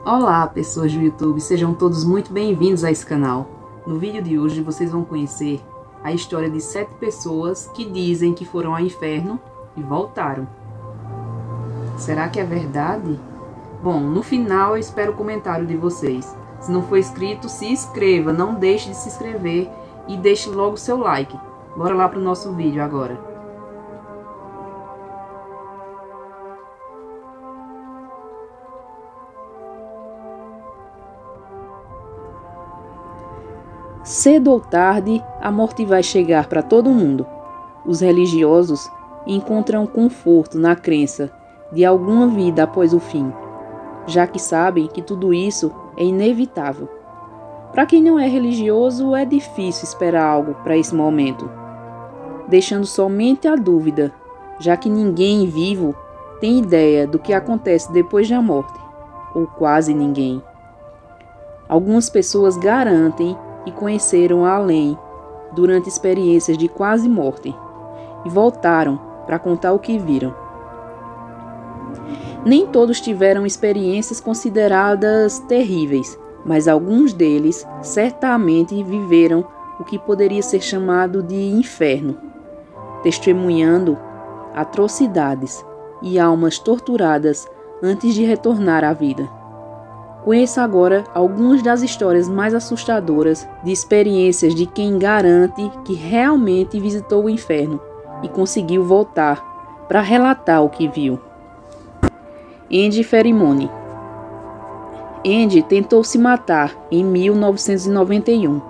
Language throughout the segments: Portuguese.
Olá, pessoas do YouTube, sejam todos muito bem-vindos a esse canal. No vídeo de hoje vocês vão conhecer a história de 7 pessoas que dizem que foram ao inferno e voltaram. Será que é verdade? Bom, no final eu espero o comentário de vocês. Se não for inscrito, se inscreva, não deixe de se inscrever e deixe logo o seu like. Bora lá para o nosso vídeo agora. Cedo ou tarde, a morte vai chegar para todo mundo. Os religiosos encontram conforto na crença de alguma vida após o fim, já que sabem que tudo isso é inevitável. Para quem não é religioso, é difícil esperar algo para esse momento, deixando somente a dúvida, já que ninguém vivo tem ideia do que acontece depois da morte, ou quase ninguém. Algumas pessoas garantem e conheceram a além durante experiências de quase morte e voltaram para contar o que viram. Nem todos tiveram experiências consideradas terríveis, mas alguns deles certamente viveram o que poderia ser chamado de inferno, testemunhando atrocidades e almas torturadas antes de retornar à vida. Conheça agora algumas das histórias mais assustadoras de experiências de quem garante que realmente visitou o inferno e conseguiu voltar para relatar o que viu. Andy Ferrimone. Andy tentou se matar em 1991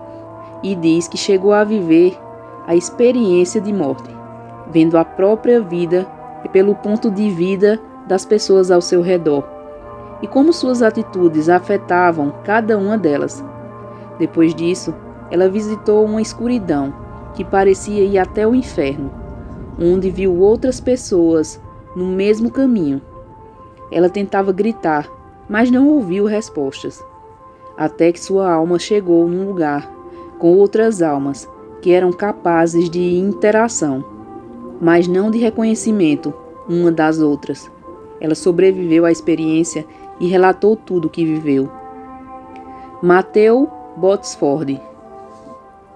e diz que chegou a viver a experiência de morte, vendo a própria vida pelo ponto de vida das pessoas ao seu redor, e como suas atitudes afetavam cada uma delas. Depois disso, ela visitou uma escuridão que parecia ir até o inferno, onde viu outras pessoas no mesmo caminho. Ela tentava gritar, mas não ouviu respostas, até que sua alma chegou num lugar com outras almas que eram capazes de interação, mas não de reconhecimento uma das outras. Ela sobreviveu à experiência e relatou tudo o que viveu. Matthew Botsford.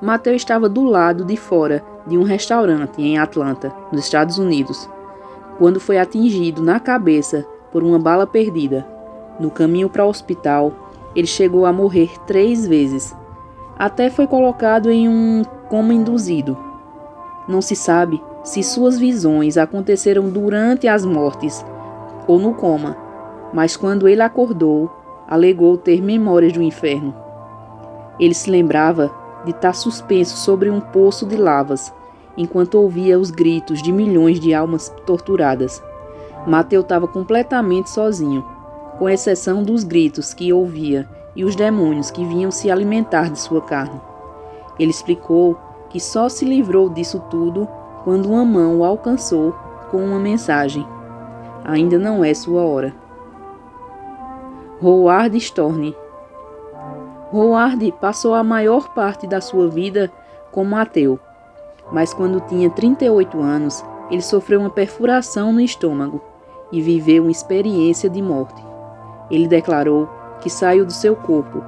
Matthew estava do lado de fora de um restaurante em Atlanta, nos Estados Unidos, quando foi atingido na cabeça por uma bala perdida. No caminho para o hospital, ele chegou a morrer 3 vezes. Até foi colocado em um coma induzido. Não se sabe se suas visões aconteceram durante as mortes ou no coma, mas quando ele acordou, alegou ter memórias do inferno. Ele se lembrava de estar suspenso sobre um poço de lavas, enquanto ouvia os gritos de milhões de almas torturadas. Matthew estava completamente sozinho, com exceção dos gritos que ouvia e os demônios que vinham se alimentar de sua carne. Ele explicou que só se livrou disso tudo quando uma mão o alcançou com uma mensagem: ainda não é sua hora. Howard Storni. Howard passou a maior parte da sua vida como ateu, mas quando tinha 38 anos, ele sofreu uma perfuração no estômago e viveu uma experiência de morte. Ele declarou que saiu do seu corpo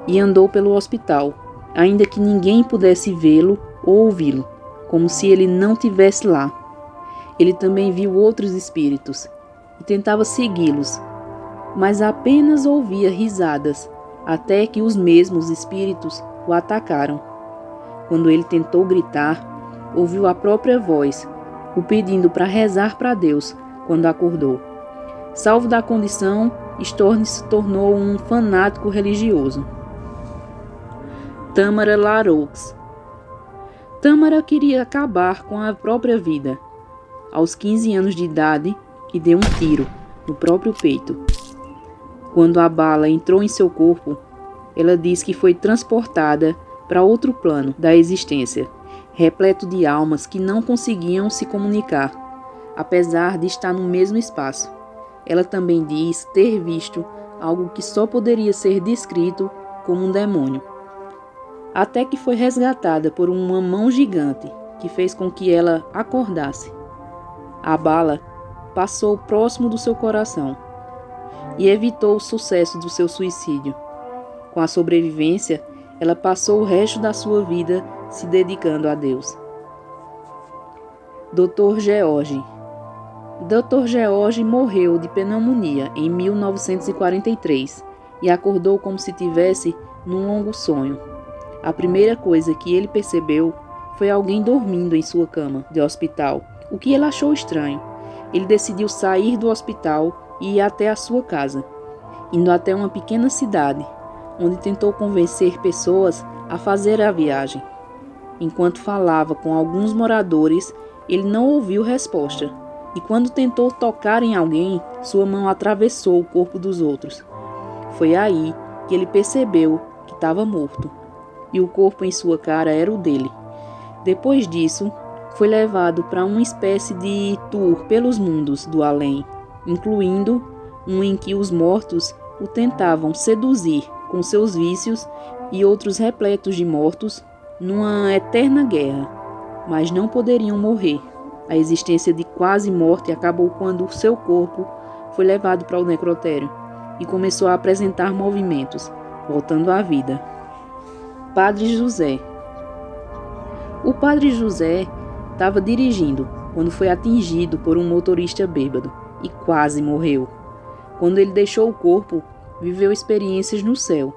e andou pelo hospital, ainda que ninguém pudesse vê-lo ou ouvi-lo, como se ele não estivesse lá. Ele também viu outros espíritos e tentava segui-los, mas apenas ouvia risadas, até que os mesmos espíritos o atacaram. Quando ele tentou gritar, ouviu a própria voz, o pedindo para rezar para Deus quando acordou. Salvo da condição, Storni se tornou um fanático religioso. Tamara LaRoux. Tamara queria acabar com a própria vida. Aos 15 anos de idade, e deu um tiro no próprio peito. Quando a bala entrou em seu corpo, ela diz que foi transportada para outro plano da existência, repleto de almas que não conseguiam se comunicar, apesar de estar no mesmo espaço. Ela também diz ter visto algo que só poderia ser descrito como um demônio. Até que foi resgatada por uma mão gigante que fez com que ela acordasse. A bala passou próximo do seu coração e evitou o sucesso do seu suicídio. Com a sobrevivência, ela passou o resto da sua vida se dedicando a Deus. Dr. George. Dr. George morreu de pneumonia em 1943 e acordou como se tivesse num longo sonho. A primeira coisa que ele percebeu foi alguém dormindo em sua cama de hospital, o que ele achou estranho. Ele decidiu sair do hospital e ir até a sua casa, indo até uma pequena cidade, onde tentou convencer pessoas a fazer a viagem. Enquanto falava com alguns moradores, ele não ouviu resposta, e quando tentou tocar em alguém, sua mão atravessou o corpo dos outros. Foi aí que ele percebeu que estava morto, e o corpo em sua cara era o dele. Depois disso, foi levado para uma espécie de tour pelos mundos do além, incluindo um em que os mortos o tentavam seduzir com seus vícios e outros repletos de mortos numa eterna guerra, mas não poderiam morrer. A existência de quase morte acabou quando seu corpo foi levado para o necrotério e começou a apresentar movimentos, voltando à vida. Padre José. O Padre José estava dirigindo quando foi atingido por um motorista bêbado e quase morreu. Quando ele deixou o corpo, viveu experiências no céu,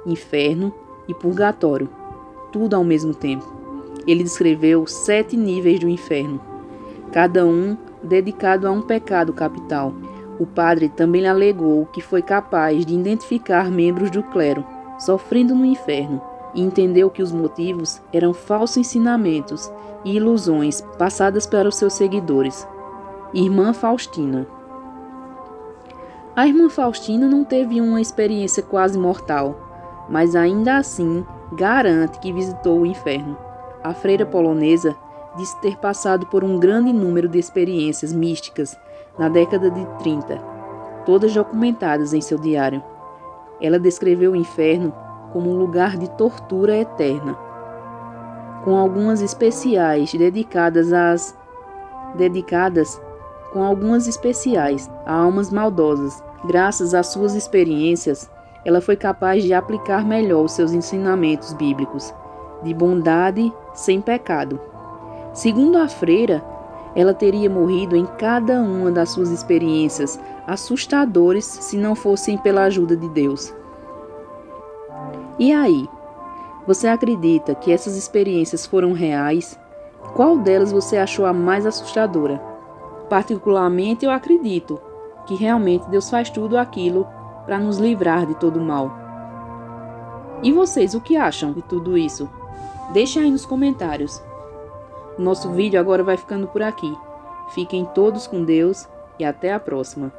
inferno e purgatório, tudo ao mesmo tempo. Ele descreveu 7 níveis do inferno, cada um dedicado a um pecado capital. O padre também alegou que foi capaz de identificar membros do clero sofrendo no inferno e entendeu que os motivos eram falsos ensinamentos e ilusões passadas para os seus seguidores. Irmã Faustina. A irmã Faustina não teve uma experiência quase mortal, mas ainda assim garante que visitou o inferno. A freira polonesa disse ter passado por um grande número de experiências místicas na década de 30, todas documentadas em seu diário. Ela descreveu o inferno como um lugar de tortura eterna, com algumas especiais a almas maldosas. Graças às suas experiências, ela foi capaz de aplicar melhor os seus ensinamentos bíblicos, de bondade sem pecado. Segundo a freira, ela teria morrido em cada uma das suas experiências assustadoras se não fossem pela ajuda de Deus. E aí? Você acredita que essas experiências foram reais? Qual delas você achou a mais assustadora? Particularmente, eu acredito que realmente Deus faz tudo aquilo para nos livrar de todo o mal. E vocês, o que acham de tudo isso? Deixem aí nos comentários. Nosso vídeo agora vai ficando por aqui. Fiquem todos com Deus e até a próxima.